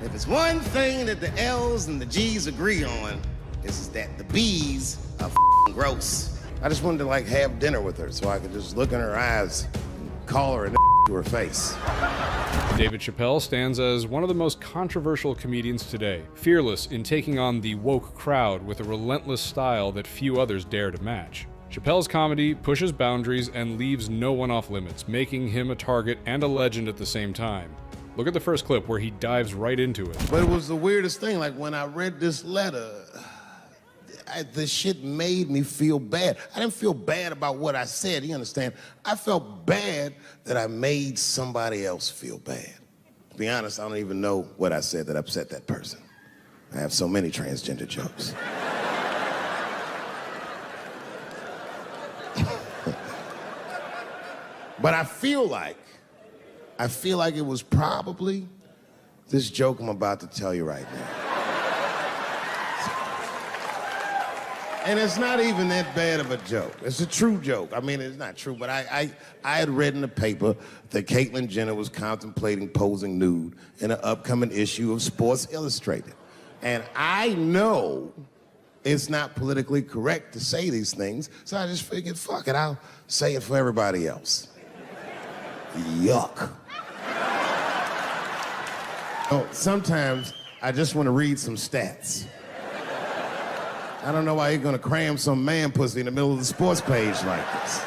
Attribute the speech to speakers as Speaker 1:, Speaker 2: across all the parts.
Speaker 1: If it's one thing that the L's and the G's agree on, is that the B's are gross. I just wanted to like have dinner with her so I could just look in her eyes and call her a to her face.
Speaker 2: David Chappelle stands as one of the most controversial comedians today, fearless in taking on the woke crowd with a relentless style that few others dare to match. Chappelle's comedy pushes boundaries and leaves no one off limits, making him a target and a legend at the same time. Look at the first clip where he dives right into it.
Speaker 1: But it was the weirdest thing, like when I read this letter, this shit made me feel bad. I didn't feel bad about what I said, you understand? I felt bad that I made somebody else feel bad. To be honest, I don't even know what I said that upset that person. I have so many transgender jokes. But I feel like it was probably this joke I'm about to tell you right now. And it's not even that bad of a joke. It's a true joke. I mean, it's not true, but I had read in the paper that Caitlyn Jenner was contemplating posing nude in an upcoming issue of Sports Illustrated. And I know it's not politically correct to say these things, so I just figured, fuck it, I'll say it for everybody else. Yuck. Oh, sometimes I just want to read some stats. I don't know why you're gonna cram some man pussy in the middle of the sports page like this.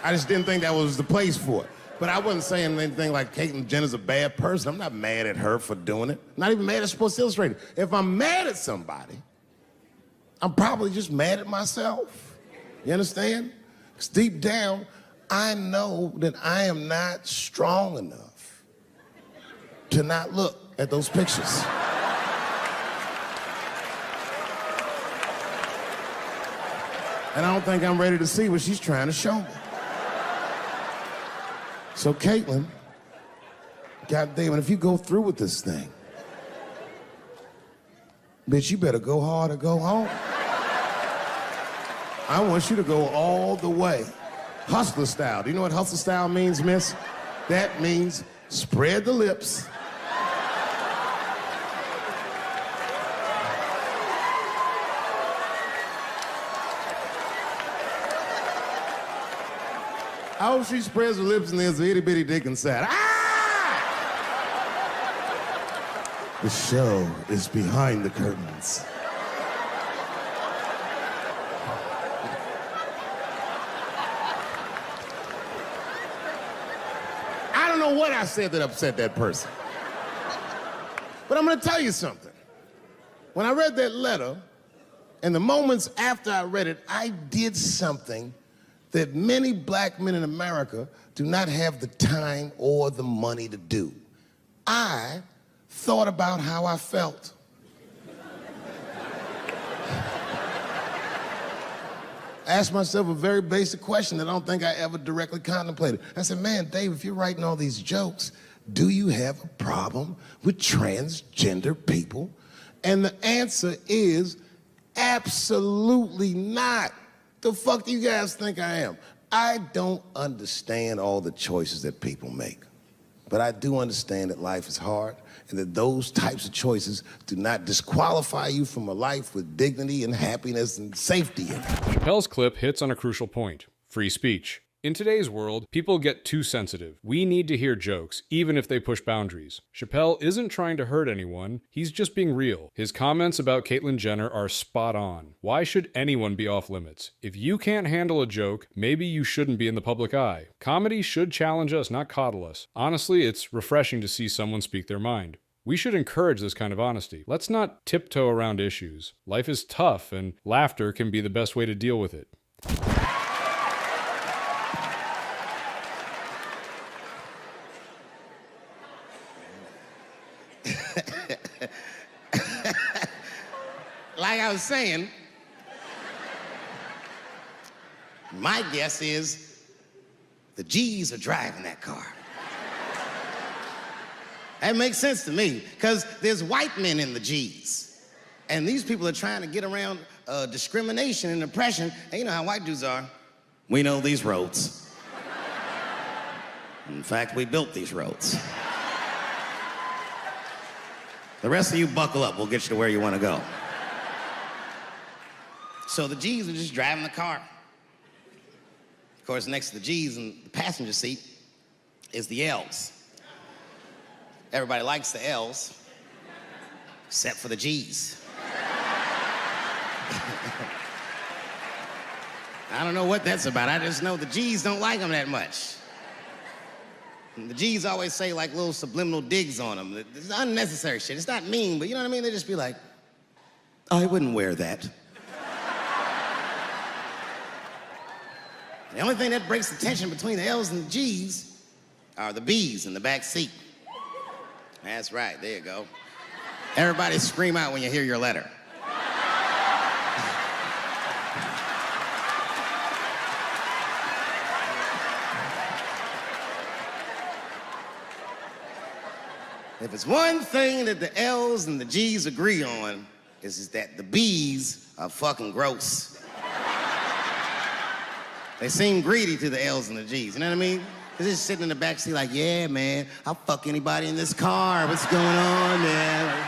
Speaker 1: I just didn't think that was the place for it. But I wasn't saying anything like Caitlyn Jenner's a bad person. I'm not mad at her for doing it. Not even mad at Sports Illustrated. If I'm mad at somebody, I'm probably just mad at myself. You understand? Because deep down, I know that I am not strong enough to not look at those pictures. And I don't think I'm ready to see what she's trying to show me. So Caitlyn, goddamn, if you go through with this thing, bitch, you better go hard or go home. I want you to go all the way. Hustler style. Do you know what hustler style means, miss? That means spread the lips. I hope she spreads her lips and there's an itty bitty dick inside. Ah! The show is behind the curtains. I don't know what I said that upset that person. But I'm gonna tell you something. When I read that letter, and the moments after I read it, I did something that many black men in America do not have the time or the money to do. I thought about how I felt. I asked myself a very basic question that I don't think I ever directly contemplated. I said, man, Dave, if you're writing all these jokes, do you have a problem with transgender people? And the answer is absolutely not. The fuck do you guys think I am? I don't understand all the choices that people make. But I do understand that life is hard and that those types of choices do not disqualify you from a life with dignity and happiness and safety in it.
Speaker 2: Chappelle's clip hits on a crucial point: free speech. In today's world, people get too sensitive. We need to hear jokes, even if they push boundaries. Chappelle isn't trying to hurt anyone, he's just being real. His comments about Caitlyn Jenner are spot on. Why should anyone be off limits? If you can't handle a joke, maybe you shouldn't be in the public eye. Comedy should challenge us, not coddle us. Honestly, it's refreshing to see someone speak their mind. We should encourage this kind of honesty. Let's not tiptoe around issues. Life is tough, and laughter can be the best way to deal with it.
Speaker 1: Like I was saying, my guess is the G's are driving that car. That makes sense to me, because there's white men in the G's. And these people are trying to get around discrimination and oppression. And you know how white dudes are. We know these roads. In fact, we built these roads. The rest of you buckle up. We'll get you to where you want to go. So the G's are just driving the car. Of course, next to the G's in the passenger seat is the L's. Everybody likes the L's, except for the G's. I don't know what that's about. I just know the G's don't like them that much. And the G's always say like little subliminal digs on them. It's unnecessary shit. It's not mean, but you know what I mean? They just be like, I wouldn't wear that. The only thing that breaks the tension between the L's and the G's are the B's in the back seat. That's right, there you go. Everybody scream out when you hear your letter. If it's one thing that the L's and the G's agree on, is that the B's are fucking gross. They seem greedy to the L's and the G's, you know what I mean? They're just sitting in the back seat like, yeah, man, I'll fuck anybody in this car. What's going on, man?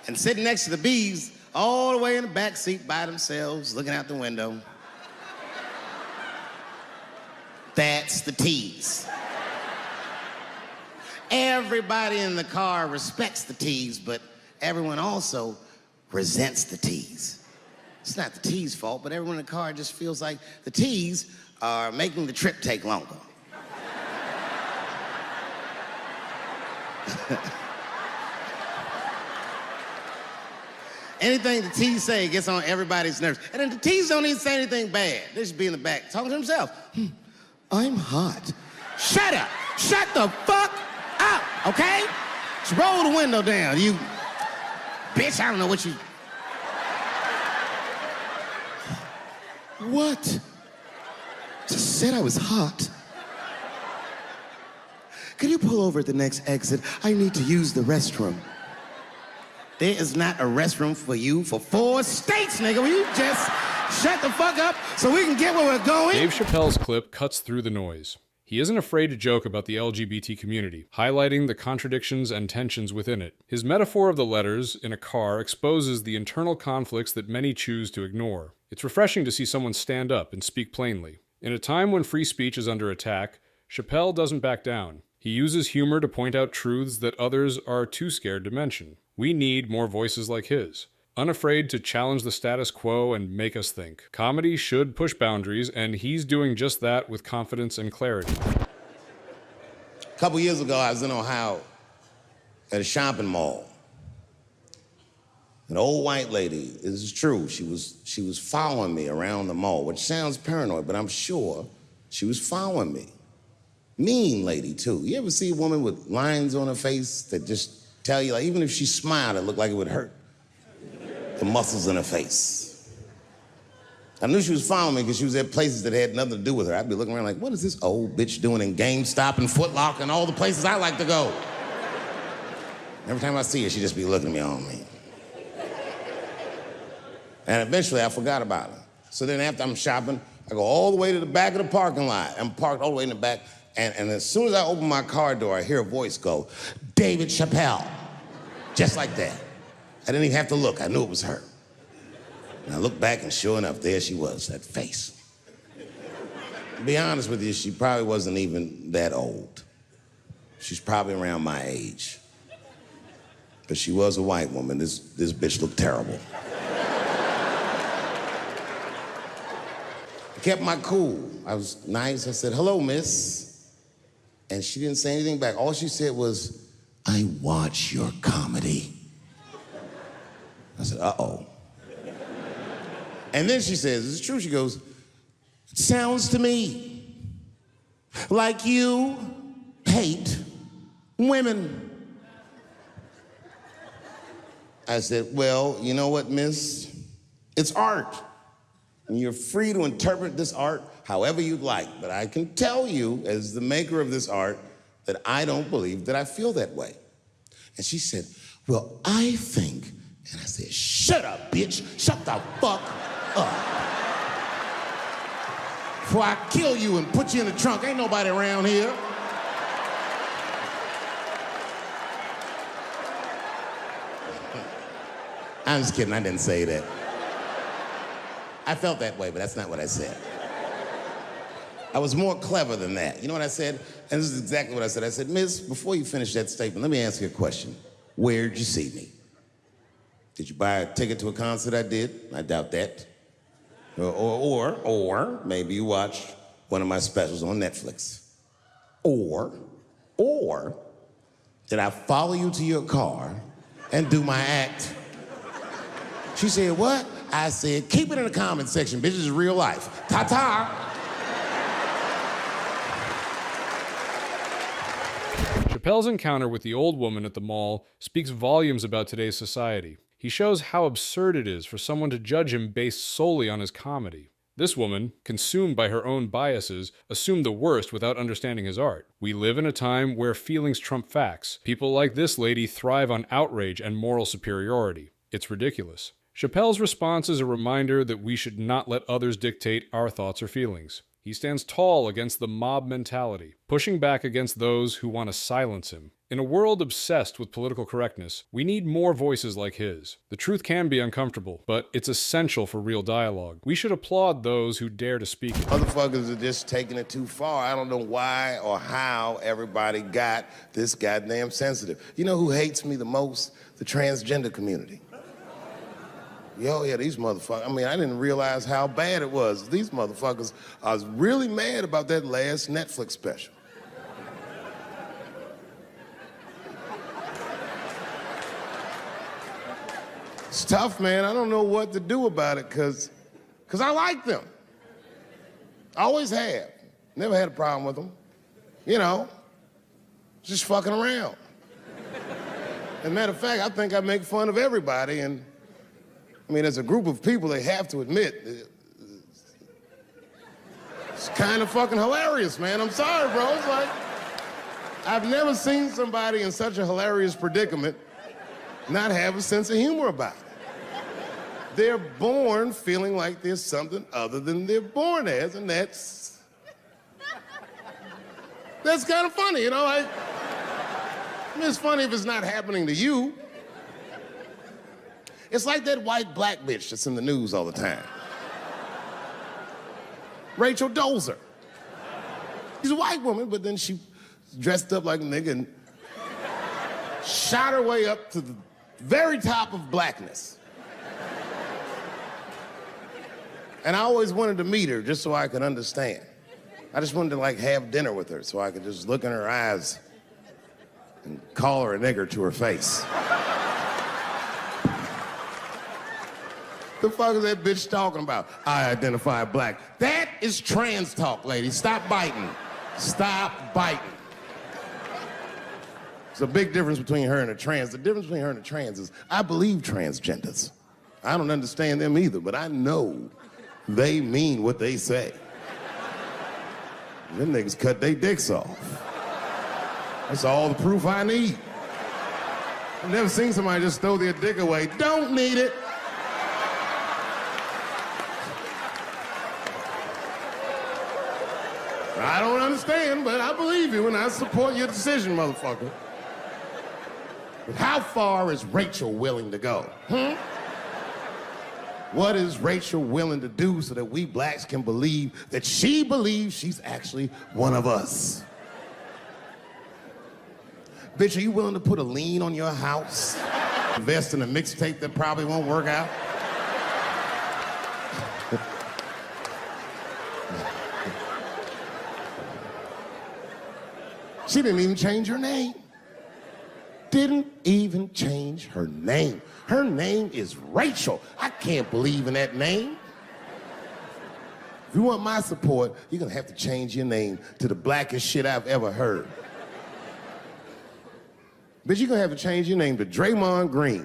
Speaker 1: And sitting next to the B's, all the way in the back seat by themselves, looking out the window. That's the T's. Everybody in the car respects the T's, but everyone also resents the T's. It's not the T's' fault, but everyone in the car just feels like the T's are making the trip take longer. Anything the T's say gets on everybody's nerves. And then the T's don't even say anything bad. They just be in the back talking to themselves. I'm hot. Shut up. Shut the fuck up, okay? Just roll the window down, you bitch. I don't know what you... What? Just said I was hot. Could you pull over at the next exit? I need to use the restroom. There is not a restroom for you for 4 states, nigga. Will you just shut the fuck up so we can get where we're going?
Speaker 2: Dave Chappelle's clip cuts through the noise. He isn't afraid to joke about the LGBT community, highlighting the contradictions and tensions within it. His metaphor of the letters in a car exposes the internal conflicts that many choose to ignore. It's refreshing to see someone stand up and speak plainly. In a time when free speech is under attack, Chappelle doesn't back down. He uses humor to point out truths that others are too scared to mention. We need more voices like his, unafraid to challenge the status quo and make us think. Comedy should push boundaries, and he's doing just that with confidence and clarity.
Speaker 1: A couple years ago, I was in Ohio at a shopping mall. An old white lady, this is true, she was following me around the mall, which sounds paranoid, but I'm sure she was following me. Mean lady, too. You ever see a woman with lines on her face that just tell you, like, even if she smiled, it looked like it would hurt the muscles in her face? I knew she was following me because she was at places that had nothing to do with her. I'd be looking around like, what is this old bitch doing in GameStop and Foot Locker and all the places I like to go? Every time I see her, she'd just be looking at me on me. And eventually, I forgot about her. So then after I'm shopping, I go all the way to the back of the parking lot. I'm parked all the way in the back. And as soon as I open my car door, I hear a voice go, David Chappelle. Just like that. I didn't even have to look. I knew it was her. And I looked back, and sure enough, there she was, that face. To be honest with you, she probably wasn't even that old. She's probably around my age. But she was a white woman. This bitch looked terrible. I kept my cool. I was nice. I said, hello, miss. And she didn't say anything back. All she said was, I watch your comedy. I said, uh-oh. And then she says, it's true, she goes, it sounds to me like you hate women. I said, well, you know what, miss? It's art. And you're free to interpret this art however you'd like. But I can tell you, as the maker of this art, that I don't believe that I feel that way. And she said, well, I think, and I said, shut up, bitch. Shut the fuck up. before I kill you and put you in the trunk. Ain't nobody around here. I'm just kidding, I didn't say that. I felt that way, but that's not what I said. I was more clever than that. You know what I said? And this is exactly what I said. I said, Miss, before you finish that statement, let me ask you a question. Where'd you see me? Did you buy a ticket to a concert I did? I doubt that. Or maybe you watched one of my specials on Netflix. Or did I follow you to your car and do my act? She said, what? I said, keep it in the comment section, bitch, this is real life. Ta-ta.
Speaker 2: Chappelle's encounter with the old woman at the mall speaks volumes about today's society. He shows how absurd it is for someone to judge him based solely on his comedy. This woman, consumed by her own biases, assumed the worst without understanding his art. We live in a time where feelings trump facts. People like this lady thrive on outrage and moral superiority. It's ridiculous. Chappelle's response is a reminder that we should not let others dictate our thoughts or feelings. He stands tall against the mob mentality, pushing back against those who want to silence him. In a world obsessed with political correctness, we need more voices like his. The truth can be uncomfortable, but it's essential for real dialogue. We should applaud those who dare to speak it.
Speaker 1: Motherfuckers are just taking it too far. I don't know why or how everybody got this goddamn sensitive. You know who hates me the most? The transgender community. Yo, yeah, these motherfuckers, I mean, I didn't realize how bad it was. These motherfuckers are really mad about that last Netflix special. It's tough, man. I don't know what to do about it, because I like them. I always have. Never had a problem with them. You know, just fucking around. As a matter of fact, I think I make fun of everybody, and I mean, as a group of people, they have to admit, it's kind of fucking hilarious, man. I'm sorry, bro. It's like, I've never seen somebody in such a hilarious predicament not have a sense of humor about it. They're born feeling like there's something other than they're born as, and that's kind of funny, you know? I mean, it's funny if it's not happening to you. It's like that white black bitch that's in the news all the time. Rachel Dolezal. She's a white woman, but then she dressed up like a nigga and shot her way up to the very top of blackness. And I always wanted to meet her just so I could understand. I just wanted to like have dinner with her so I could just look in her eyes and call her a nigger to her face. The fuck is that bitch talking about? I identify black. That is trans talk, lady. Stop biting. Stop biting. There's a big difference between her and a trans. The difference between her and a trans is I believe transgenders. I don't understand them either, but I know they mean what they say. Them niggas cut their dicks off. That's all the proof I need. I've never seen somebody just throw their dick away. Don't need it. I don't understand, but I believe you and I support your decision, motherfucker. But how far is Rachel willing to go? What is Rachel willing to do so that we blacks can believe that she believes she's actually one of us? Bitch, are you willing to put a lien on your house? Invest in a mixtape that probably won't work out? She didn't even change her name. Didn't even change her name. Her name is Rachel. I can't believe in that name. If you want my support, you're gonna have to change your name to the blackest shit I've ever heard. Bitch, you're gonna have to change your name to Draymond Green.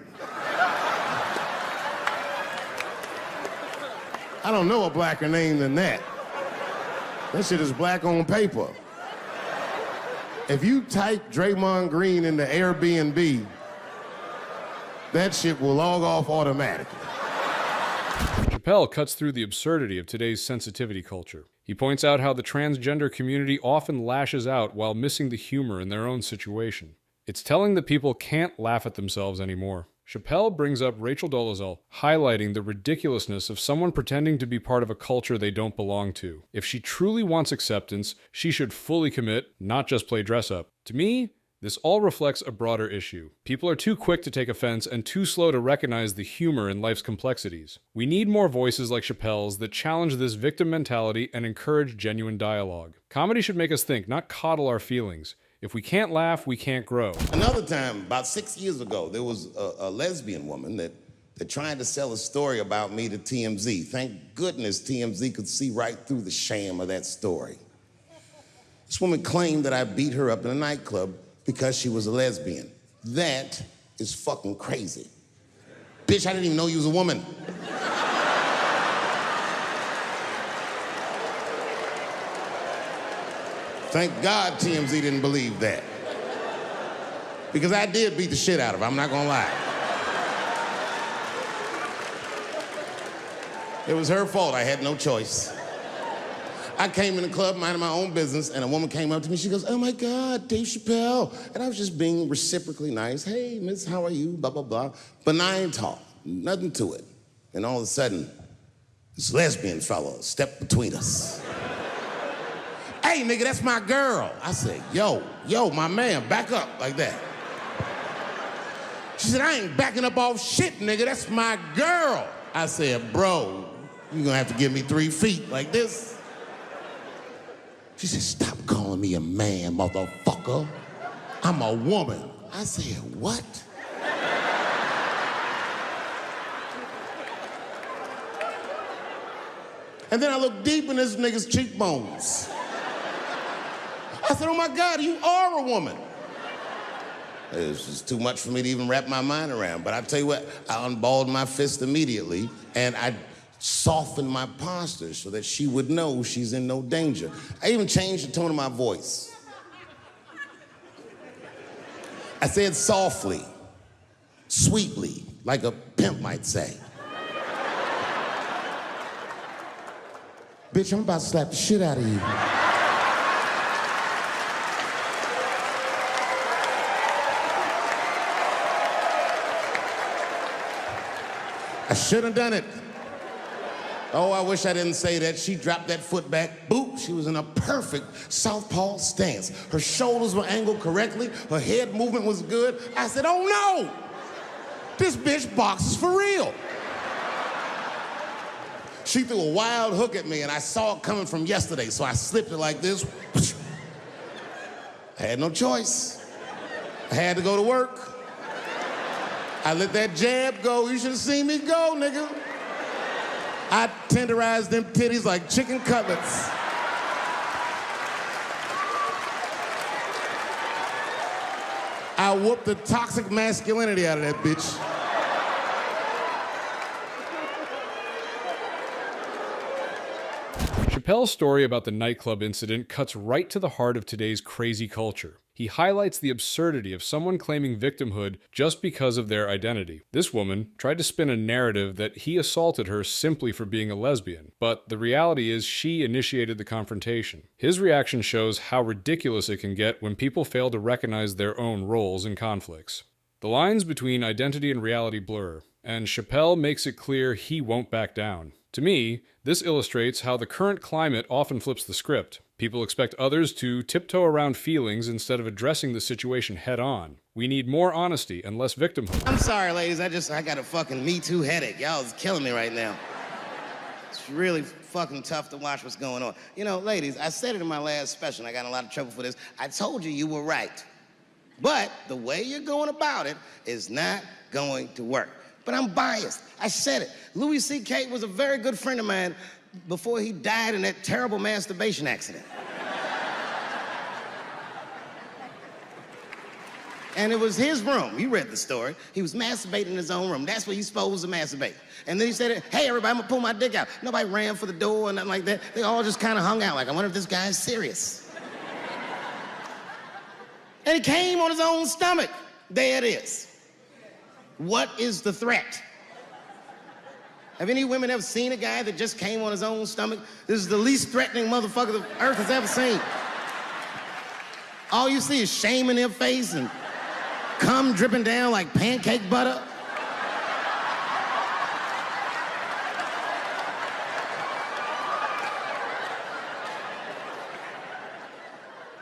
Speaker 1: I don't know a blacker name than that. That shit is black on paper. If you type Draymond Green into Airbnb, that shit will log off automatically.
Speaker 2: Chappelle cuts through the absurdity of today's sensitivity culture. He points out how the transgender community often lashes out while missing the humor in their own situation. It's telling that people can't laugh at themselves anymore. Chappelle brings up Rachel Dolezal, highlighting the ridiculousness of someone pretending to be part of a culture they don't belong to. If she truly wants acceptance, she should fully commit, not just play dress up. To me, this all reflects a broader issue. People are too quick to take offense and too slow to recognize the humor in life's complexities. We need more voices like Chappelle's that challenge this victim mentality and encourage genuine dialogue. Comedy should make us think, not coddle our feelings. If we can't laugh, we can't grow.
Speaker 1: Another time, about 6 years ago, there was a lesbian woman that tried to sell a story about me to TMZ. Thank goodness TMZ could see right through the sham of that story. This woman claimed that I beat her up in a nightclub because she was a lesbian. That is fucking crazy. Bitch, I didn't even know you was a woman. Thank God TMZ didn't believe that. Because I did beat the shit out of her, I'm not gonna lie. It was her fault, I had no choice. I came in the club minding my own business, and a woman came up to me, she goes, "Oh my God, Dave Chappelle." And I was just being reciprocally nice. "Hey, miss, how are you?" Blah, blah, blah. Benign talk, nothing to it. And all of a sudden, this lesbian fellow stepped between us. "Hey, nigga, that's my girl." I said, yo, my man, back up like that. She said, "I ain't backing up off shit, nigga, that's my girl." I said, "Bro, you're gonna have to give me 3 feet like this." She said, "Stop calling me a man, motherfucker. I'm a woman." I said, "What?" And then I looked deep in this nigga's cheekbones. I said, "Oh my God, you are a woman." It was just too much for me to even wrap my mind around. But I tell you what, I unballed my fist immediately, and I softened my posture so that she would know she's in no danger. I even changed the tone of my voice. I said softly, sweetly, like a pimp might say. "Bitch, I'm about to slap the shit out of you." I shouldn't have done it. Oh, I wish I didn't say that. She dropped that foot back. Boop, she was in a perfect southpaw stance. Her shoulders were angled correctly. Her head movement was good. I said, "Oh no, this bitch boxes for real." She threw a wild hook at me and I saw it coming from yesterday, so I slipped it like this. I had no choice. I had to go to work. I let that jab go. You should have seen me go, nigga. I tenderized them titties like chicken cutlets. I whooped the toxic masculinity out of that bitch.
Speaker 2: Chappelle's story about the nightclub incident cuts right to the heart of today's crazy culture. He highlights the absurdity of someone claiming victimhood just because of their identity. This woman tried to spin a narrative that he assaulted her simply for being a lesbian, but the reality is she initiated the confrontation. His reaction shows how ridiculous it can get when people fail to recognize their own roles in conflicts. The lines between identity and reality blur, and Chappelle makes it clear he won't back down. To me, this illustrates how the current climate often flips the script. People expect others to tiptoe around feelings instead of addressing the situation head on. We need more honesty and less victimhood.
Speaker 1: I'm sorry, ladies, I got a fucking Me Too headache. Y'all is killing me right now. It's really fucking tough to watch what's going on. You know, ladies, I said it in my last special, and I got in a lot of trouble for this. I told you you were right. But the way you're going about it is not going to work. But I'm biased. I said it. Louis C.K. was a very good friend of mine before he died in that terrible masturbation accident. And it was his room. You read the story. He was masturbating in his own room. That's where you're supposed to masturbate. And then he said, "Hey, everybody, I'm gonna pull my dick out." Nobody ran for the door or nothing like that. They all just kind of hung out like, I wonder if this guy's serious. And he came on his own stomach. There it is. What is the threat? Have any women ever seen a guy that just came on his own stomach? This is the least threatening motherfucker the earth has ever seen. All you see is shame in their face and cum dripping down like pancake butter.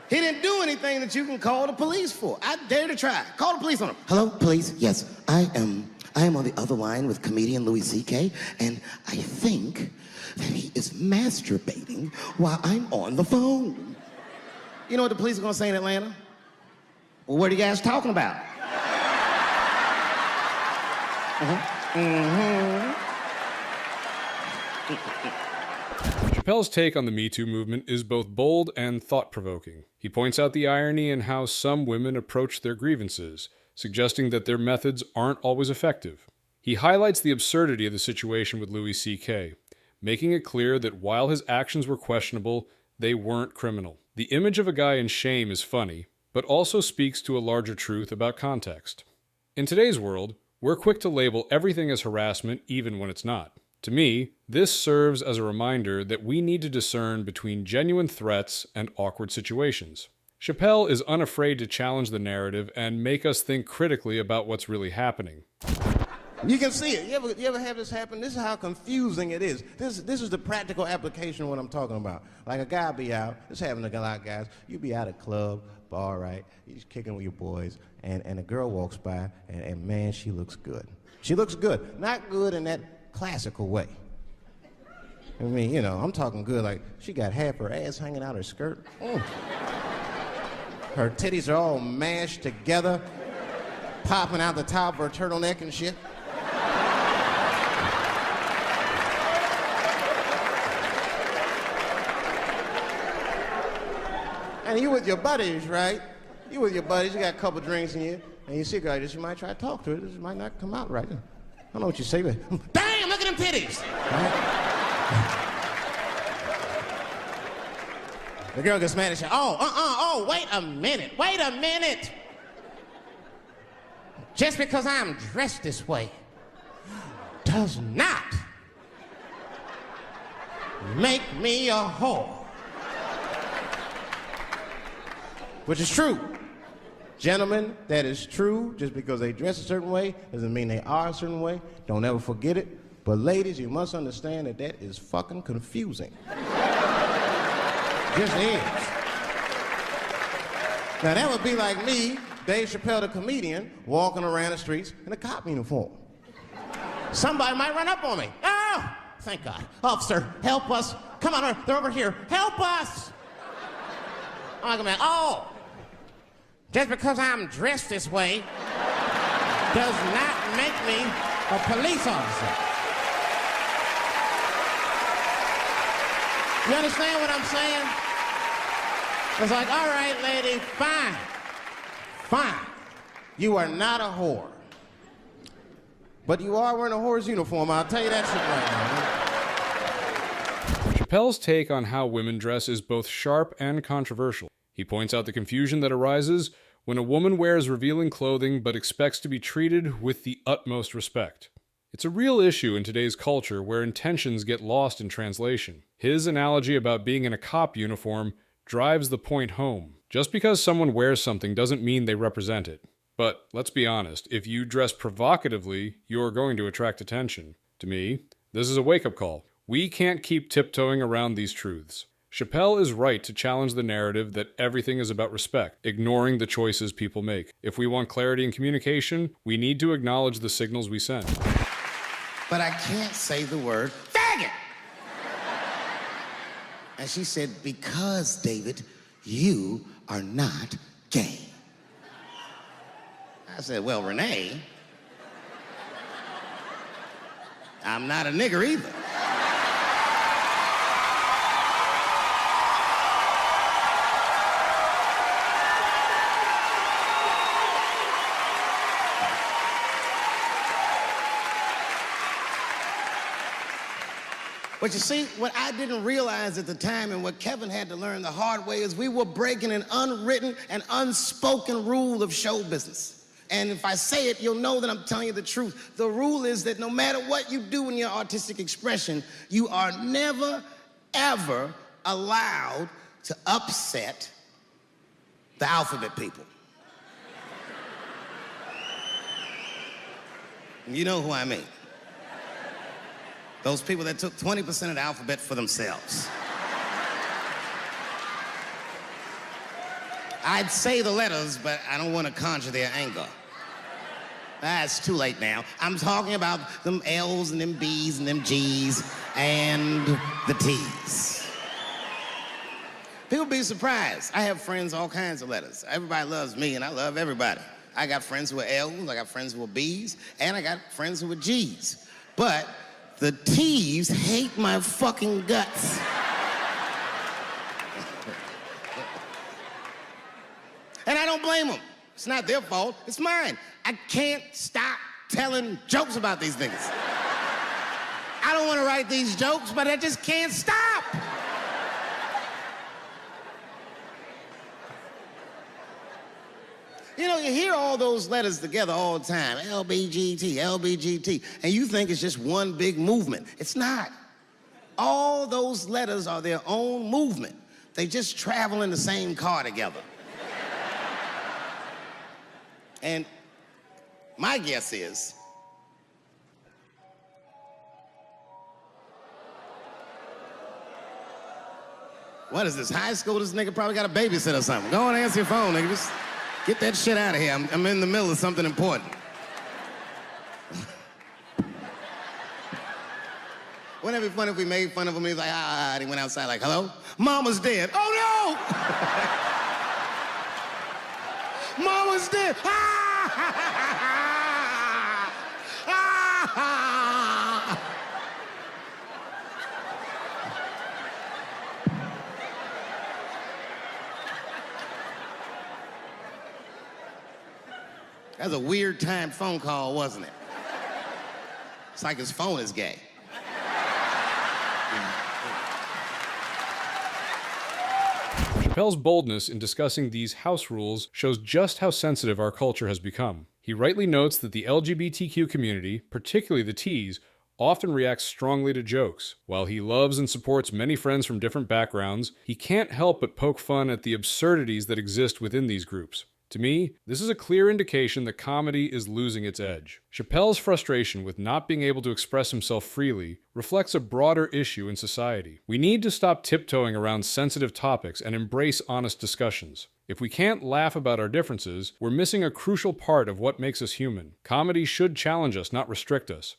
Speaker 1: He didn't do anything that you can call the police for. I dare to try. Call the police on him. Hello, police? Yes, I am on the other line with comedian Louis C.K., and I think that he is masturbating while I'm on the phone. You know what the police are gonna say in Atlanta? Well, what are you guys talking about?
Speaker 2: Chappelle's take on the Me Too movement is both bold and thought-provoking. He points out the irony in how some women approach their grievances, suggesting that their methods aren't always effective. He highlights the absurdity of the situation with Louis C.K., making it clear that while his actions were questionable, they weren't criminal. The image of a guy in shame is funny, but also speaks to a larger truth about context. In today's world, we're quick to label everything as harassment even when it's not. To me, this serves as a reminder that we need to discern between genuine threats and awkward situations. Chappelle is unafraid to challenge the narrative and make us think critically about what's really happening.
Speaker 1: You can see it. You ever have this happen? This is how confusing it is. This is the practical application of what I'm talking about. Like a guy be out, this happens to a lot of guys. You be at a club, bar, right? You're just kicking with your boys, and a girl walks by, and man, she looks good. She looks good. Not good in that classical way. I mean, you know, I'm talking good like she got half her ass hanging out her skirt. Her titties are all mashed together, popping out the top of her turtleneck and shit. And you with your buddies, right? You with your buddies, you got a couple drinks in you, and you see a girl like this, you might try to talk to her. This might not come out right. I don't know what you say, but damn, look at them titties! Right? The girl gets mad and says, wait a minute. Just because I'm dressed this way does not make me a whore. Which is true. Gentlemen, that is true. Just because they dress a certain way doesn't mean they are a certain way. Don't ever forget it. But ladies, you must understand that that is fucking confusing. Just is. Now that would be like me, Dave Chappelle the comedian, walking around the streets in a cop uniform. Somebody might run up on me. Oh, thank God. Officer, help us. Come on, they're over here. Help us. I'm like, oh, just because I'm dressed this way does not make me a police officer. You understand what I'm saying? It's like, all right, lady, fine. You are not a whore. But you are wearing a whore's uniform, I'll tell you that shit right now.
Speaker 2: Chappelle's take on how women dress is both sharp and controversial. He points out the confusion that arises when a woman wears revealing clothing but expects to be treated with the utmost respect. It's a real issue in today's culture where intentions get lost in translation. His analogy about being in a cop uniform drives the point home. Just because someone wears something doesn't mean they represent it. But let's be honest, if you dress provocatively, you're going to attract attention. To me, this is a wake-up call. We can't keep tiptoeing around these truths. Chappelle is right to challenge the narrative that everything is about respect, ignoring the choices people make. If we want clarity in communication, we need to acknowledge the signals we send.
Speaker 1: But I can't say the word faggot. And she said, because, David, you are not gay. I said, well, Renee, I'm not a nigger either. But you see, what I didn't realize at the time and what Kevin had to learn the hard way is we were breaking an unwritten and unspoken rule of show business. And if I say it, you'll know that I'm telling you the truth. The rule is that no matter what you do in your artistic expression, you are never, ever allowed to upset the alphabet people. You know who I mean. Those people that took 20% of the alphabet for themselves. I'd say the letters, but I don't want to conjure their anger. It's too late now. I'm talking about them L's and them B's and them G's and the T's. People be surprised. I have friends, all kinds of letters. Everybody loves me, and I love everybody. I got friends who are L's, I got friends who are B's, and I got friends who are G's. But the T's hate my fucking guts. And I don't blame them. It's not their fault, it's mine. I can't stop telling jokes about these niggas. I don't want to write these jokes, but I just can't stop. You know, you hear all those letters together all the time, LBGT, LBGT, and you think it's just one big movement. It's not. All those letters are their own movement. They just travel in the same car together. And my guess is, what is this, high school? This nigga probably got a babysitter or something. Go and answer your phone, nigga. Just get that shit out of here. I'm in the middle of something important. Wouldn't it be funny if we made fun of him? He's like, and he went outside like, hello? Mama's dead. Oh, no! Mama's dead. That was a weird timed phone call, wasn't it? It's like his phone is gay.
Speaker 2: Chappelle's boldness in discussing these house rules shows just how sensitive our culture has become. He rightly notes that the LGBTQ community, particularly the T's, often reacts strongly to jokes. While he loves and supports many friends from different backgrounds, he can't help but poke fun at the absurdities that exist within these groups. To me, this is a clear indication that comedy is losing its edge. Chappelle's frustration with not being able to express himself freely reflects a broader issue in society. We need to stop tiptoeing around sensitive topics and embrace honest discussions. If we can't laugh about our differences, we're missing a crucial part of what makes us human. Comedy should challenge us, not restrict us.